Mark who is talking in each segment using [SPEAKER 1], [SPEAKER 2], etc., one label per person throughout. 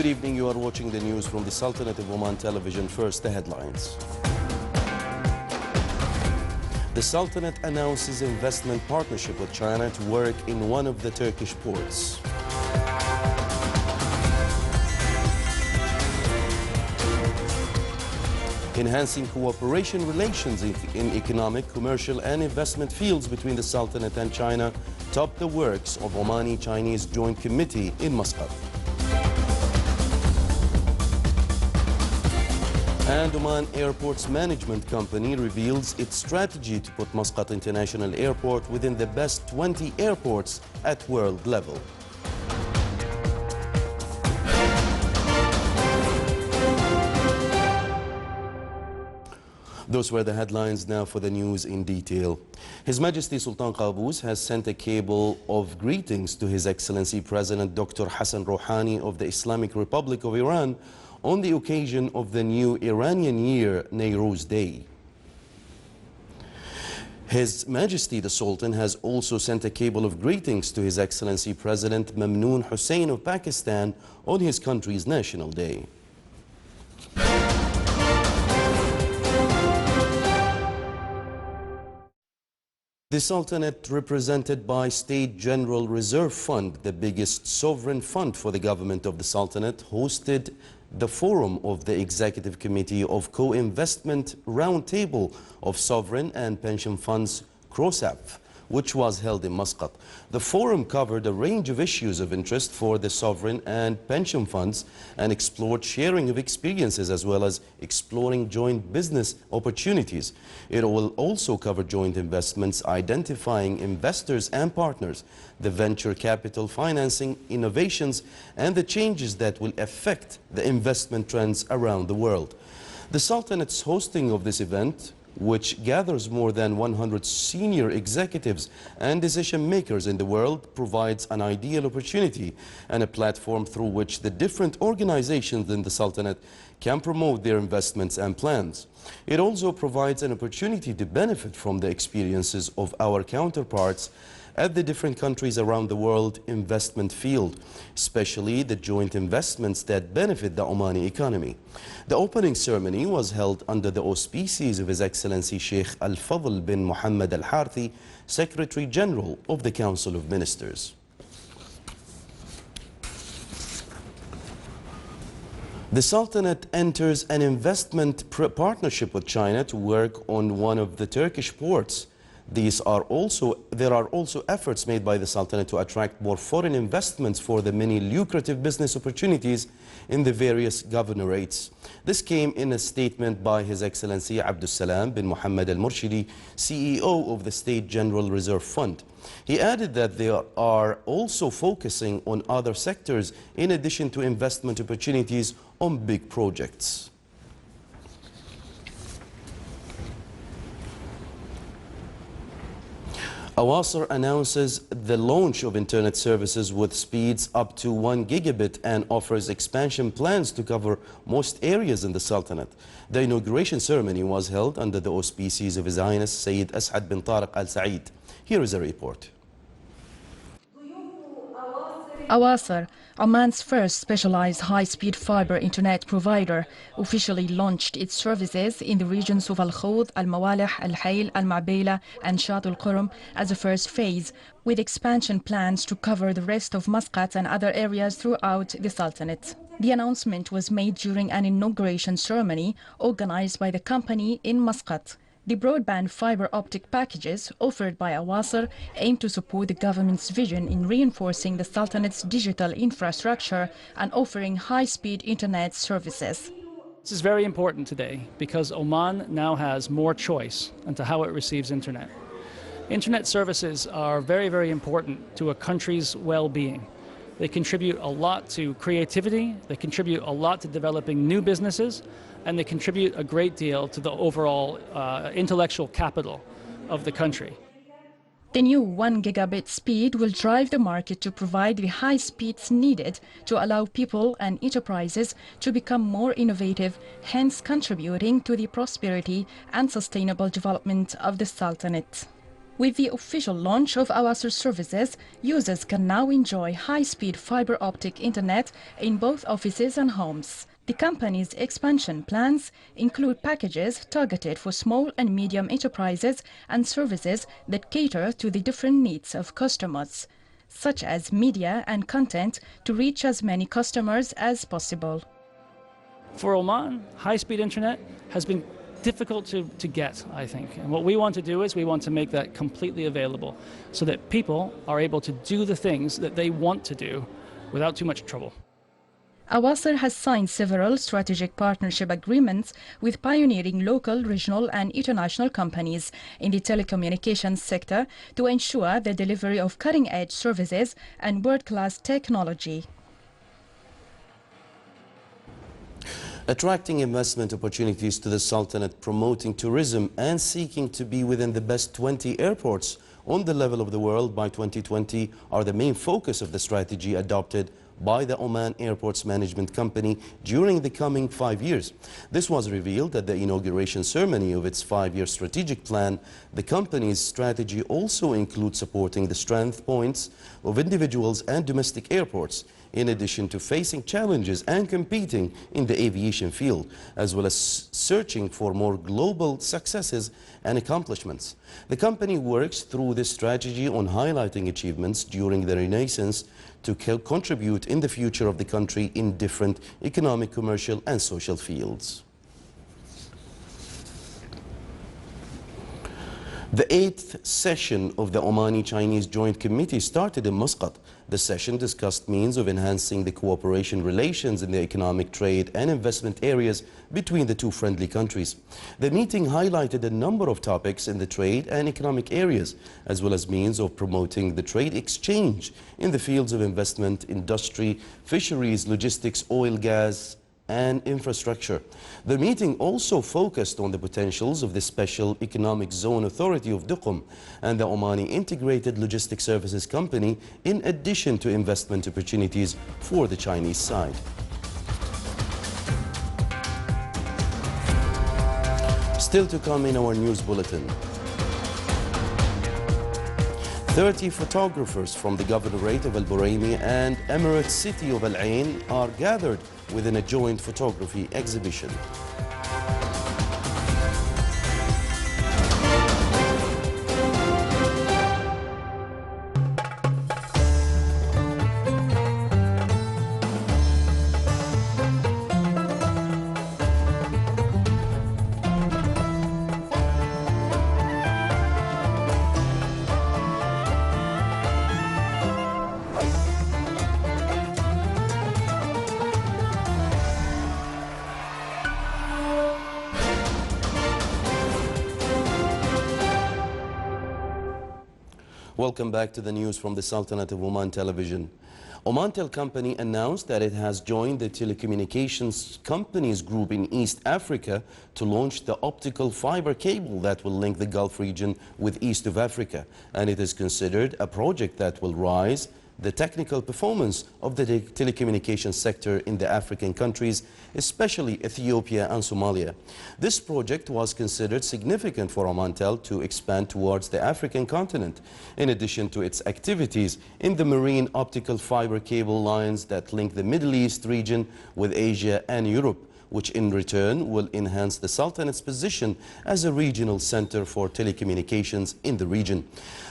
[SPEAKER 1] Good evening. You are watching the news from the Sultanate of Oman television. First, the headlines. The Sultanate announces investment partnership with China to work in one of the Turkish ports. Enhancing cooperation relations in economic, commercial and investment fields between the Sultanate and China top the works of Omani-Chinese Joint Committee in Muscat. And Oman Airports Management Company reveals its strategy to put Muscat International Airport within the best 20 airports at world level. Those were the headlines. Now for the news in detail. His Majesty Sultan Qaboos has sent a cable of greetings to His Excellency President Dr. Hassan Rouhani of the Islamic Republic of Iran on the occasion of the new Iranian year, Nowruz Day. His Majesty the Sultan has also sent a cable of greetings to His Excellency President Mamnoon Hussain of Pakistan on his country's National Day. The Sultanate, represented by State General Reserve Fund, the biggest sovereign fund for the government of the Sultanate, hosted the forum of the Executive Committee of CoInvestment Roundtable of Sovereign and Pension Funds, CROSAP, which was held in Muscat. The forum covered a range of issues of interest for the sovereign and pension funds and explored sharing of experiences as well as exploring joint business opportunities. It will also cover joint investments, identifying investors and partners, the venture capital financing, innovations, and the changes that will affect the investment trends around the world. The Sultanate's hosting of this event, which gathers more than 100 senior executives and decision makers in the world, provides an ideal opportunity and a platform through which the different organizations in the Sultanate can promote their investments and plans. It also provides an opportunity to benefit from the experiences of our counterparts at the different countries around the world investment field, especially the joint investments that benefit the Omani economy. The opening ceremony was held under the auspices of His Excellency Sheikh Al-Fadl bin Muhammad Al-Harthi, Secretary General of the Council of Ministers. The Sultanate enters an investment partnership with China to work on one of the Turkish ports. There are also efforts made by the Sultanate to attract more foreign investments for the many lucrative business opportunities in the various governorates. This came in a statement by His Excellency Abdul Salam bin Muhammad Al-Murshidi, CEO of the State General Reserve Fund. He added that they are also focusing on other sectors in addition to investment opportunities on big projects. Iwasa announces the launch of internet services with speeds up to 1 gigabit and offers expansion plans to cover most areas in the Sultanate. The inauguration ceremony was held under the auspices of His Highness Sayyid As'ad bin Tariq Al Said. Here is a report.
[SPEAKER 2] Iwasa, Oman's first specialized high-speed fiber internet provider, officially launched its services in the regions of Al-Khawd, Al-Mawalih, Al-Hayl, Al-Ma'beila and Shat Al-Qurum as a first phase, with expansion plans to cover the rest of Muscat and other areas throughout the Sultanate. The announcement was made during an inauguration ceremony organized by the company in Muscat. The broadband fiber optic packages offered by Iwasa aim to support the government's vision in reinforcing the Sultanate's digital infrastructure and offering high-speed internet services.
[SPEAKER 3] This is very important today because Oman now has more choice into how it receives internet. Internet services are very, very important to a country's well-being. They contribute a lot to creativity, they contribute a lot to developing new businesses, and they contribute a great deal to the overall intellectual capital of the country.
[SPEAKER 2] The new 1 gigabit speed will drive the market to provide the high speeds needed to allow people and enterprises to become more innovative, hence contributing to the prosperity and sustainable development of the Sultanate. With the official launch of Iwasa services, users can now enjoy high-speed fiber optic internet in both offices and homes. The company's expansion plans include packages targeted for small and medium enterprises and services that cater to the different needs of customers, such as media and content, to reach as many customers as possible.
[SPEAKER 3] For Oman, high-speed internet has been difficult to get, I think. And what we want to do is we want to make that completely available so that people are able to do the things that they want to do without too much trouble.
[SPEAKER 2] Iwasa has signed several strategic partnership agreements with pioneering local, regional and international companies in the telecommunications sector to ensure the delivery of cutting-edge services and world-class technology.
[SPEAKER 1] Attracting investment opportunities to the Sultanate, promoting tourism and seeking to be within the best 20 airports on the level of the world by 2020 are the main focus of the strategy adopted by the Oman Airports Management Company during the coming 5 years. This was revealed at the inauguration ceremony of its 5-year strategic plan. The company's strategy also includes supporting the strength points of individuals and domestic airports, in addition to facing challenges and competing in the aviation field, as well as searching for more global successes and accomplishments. The company works through this strategy on highlighting achievements during the Renaissance to contribute in the future of the country in different economic, commercial and social fields. The 8th session of the Omani-Chinese Joint Committee started in Muscat. The session discussed means of enhancing the cooperation relations in the economic, trade and investment areas between the two friendly countries. The meeting highlighted a number of topics in the trade and economic areas, as well as means of promoting the trade exchange in the fields of investment, industry, fisheries, logistics, oil, gas, and infrastructure. The meeting also focused on the potentials of the Special Economic Zone Authority of Duqm and the Omani Integrated Logistics Services Company, in addition to investment opportunities for the Chinese side. Still to come in our news bulletin. 30 photographers from the Governorate of Al-Buraimi and Emirate City of Al Ain are gathered within a joint photography exhibition. Welcome back to the news from the Sultanate of Oman Television. Omantel Company announced that it has joined the telecommunications companies group in East Africa to launch the optical fiber cable that will link the Gulf region with East of Africa, and it is considered a project that will rise the technical performance of the telecommunications sector in the African countries, especially Ethiopia and Somalia. This project was considered significant for Omantel to expand towards the African continent, in addition to its activities in the marine optical fiber cable lines that link the Middle East region with Asia and Europe, which in return will enhance the Sultanate's position as a regional center for telecommunications in the region.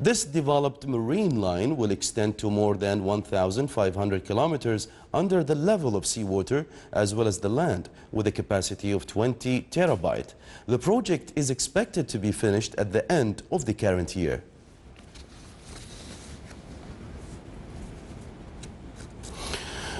[SPEAKER 1] This developed marine line will extend to more than 1,500 kilometers under the level of seawater as well as the land, with a capacity of 20 terabyte. The project is expected to be finished at the end of the current year.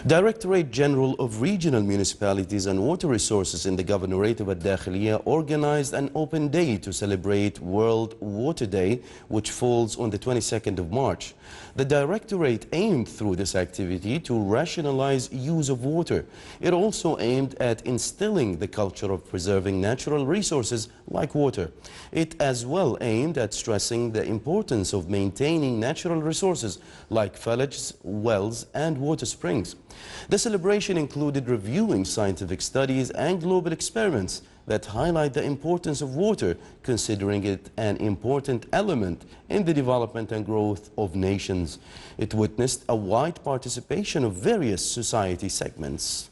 [SPEAKER 1] Directorate General of Regional Municipalities and Water Resources in the Governorate of Al-Dakhiliya organized an open day to celebrate World Water Day, which falls on the 22nd of March. The Directorate aimed through this activity to rationalize use of water. It also aimed at instilling the culture of preserving natural resources like water. It as well aimed at stressing the importance of maintaining natural resources like villages, wells and water springs. The celebration included reviewing scientific studies and global experiments that highlight the importance of water, considering it an important element in the development and growth of nations. It witnessed a wide participation of various society segments.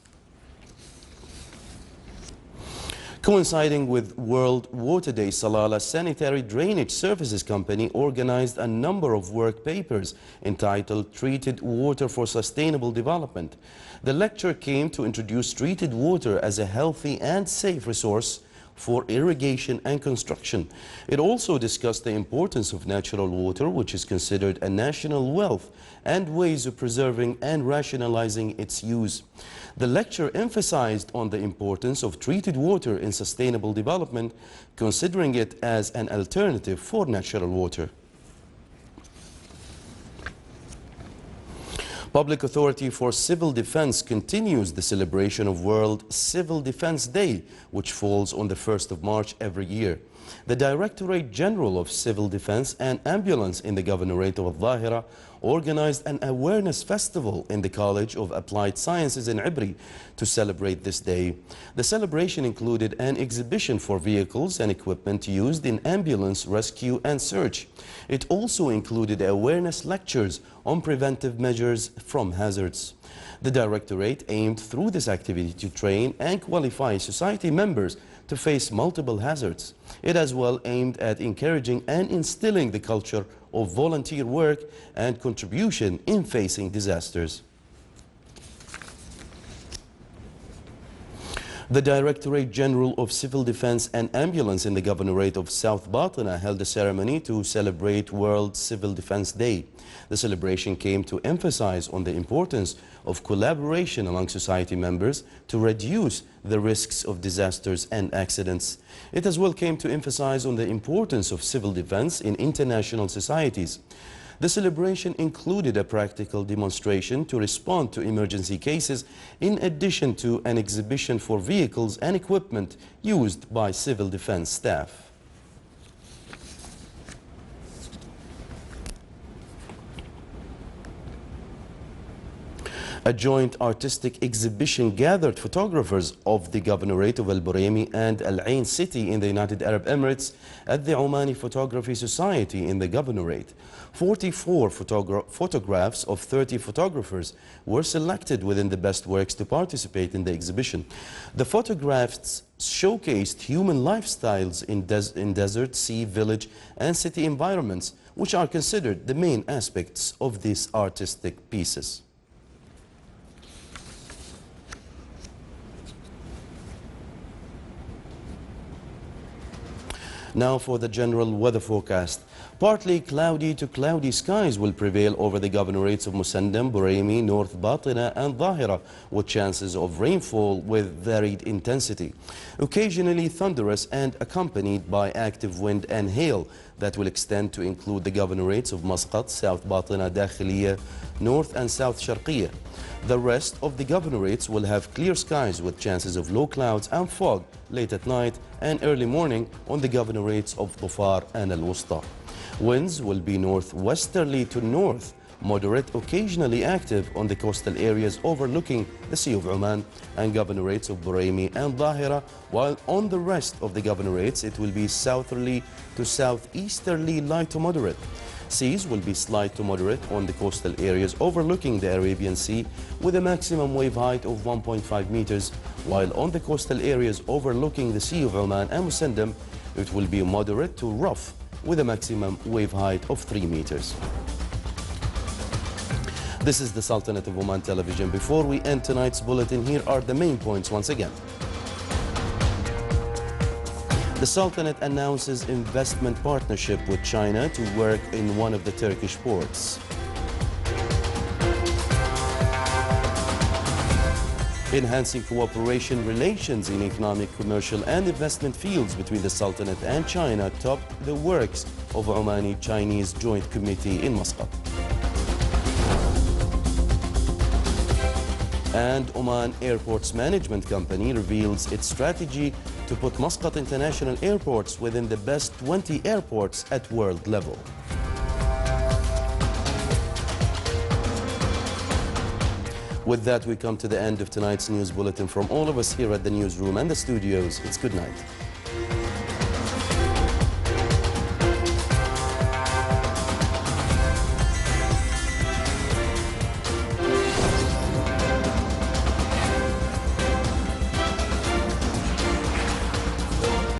[SPEAKER 1] Coinciding with World Water Day, Salalah Sanitary Drainage Services Company organized a number of work papers entitled Treated Water for Sustainable Development. The lecture came to introduce treated water as a healthy and safe resource for irrigation and construction. It also discussed the importance of natural water, which is considered a national wealth, and ways of preserving and rationalizing its use. The lecture emphasized on the importance of treated water in sustainable development, considering it as an alternative for natural water. Public Authority for Civil Defense continues the celebration of World Civil Defense Day, which falls on the 1st of March every year. The Directorate General of Civil Defense and Ambulance in the Governorate of Al-Dhahira organized an awareness festival in the College of Applied Sciences in Ibri to celebrate this day. The celebration included an exhibition for vehicles and equipment used in ambulance, rescue and search. It also included awareness lectures on preventive measures from hazards. The Directorate aimed through this activity to train and qualify society members to face multiple hazards. It as well aimed at encouraging and instilling the culture of volunteer work and contribution in facing disasters. The Directorate General of Civil Defense and Ambulance in the Governorate of South Batna held a ceremony to celebrate World Civil Defense Day. The celebration came to emphasize on the importance of collaboration among society members to reduce the risks of disasters and accidents. It as well came to emphasize on the importance of civil defense in international societies. The celebration included a practical demonstration to respond to emergency cases, in addition to an exhibition for vehicles and equipment used by civil defense staff. A joint artistic exhibition gathered photographers of the Governorate of Al-Buraimi and Al-Ain City in the United Arab Emirates at the Omani Photography Society in the Governorate. 44 photographs of 30 photographers were selected within the best works to participate in the exhibition. The photographs showcased human lifestyles in desert, sea, village and city environments, which are considered the main aspects of these artistic pieces. Now for the general weather forecast. Partly cloudy to cloudy skies will prevail over the governorates of Musandam, Buraimi, North Batna and Dhahira, with chances of rainfall with varied intensity. Occasionally thunderous and accompanied by active wind and hail that will extend to include the governorates of Muscat, South Batna, Dakhiliya, North and South Sharqiya. The rest of the governorates will have clear skies with chances of low clouds and fog late at night and early morning on the governorates of Dhofar and Al-Wusta. Winds will be northwesterly to north, moderate, occasionally active on the coastal areas overlooking the Sea of Oman and governorates of Buraimi and Dhahira, while on the rest of the governorates it will be southerly to southeasterly light to moderate. Seas will be slight to moderate on the coastal areas overlooking the Arabian Sea with a maximum wave height of 1.5 meters, while on the coastal areas overlooking the Sea of Oman and Musandam it will be moderate to rough with a maximum wave height of 3 meters. This is the Sultanate of Oman Television. Before we end tonight's bulletin, here are the main points once again. The Sultanate announces investment partnership with China to work in one of the Turkish ports. Enhancing cooperation relations in economic, commercial and investment fields between the Sultanate and China topped the works of Omani-Chinese Joint Committee in Muscat. And Oman Airports Management Company reveals its strategy to put Muscat International Airports within the best 20 airports at world level. With that, we come to the end of tonight's news bulletin. From all of us here at the newsroom and the studios, it's good night.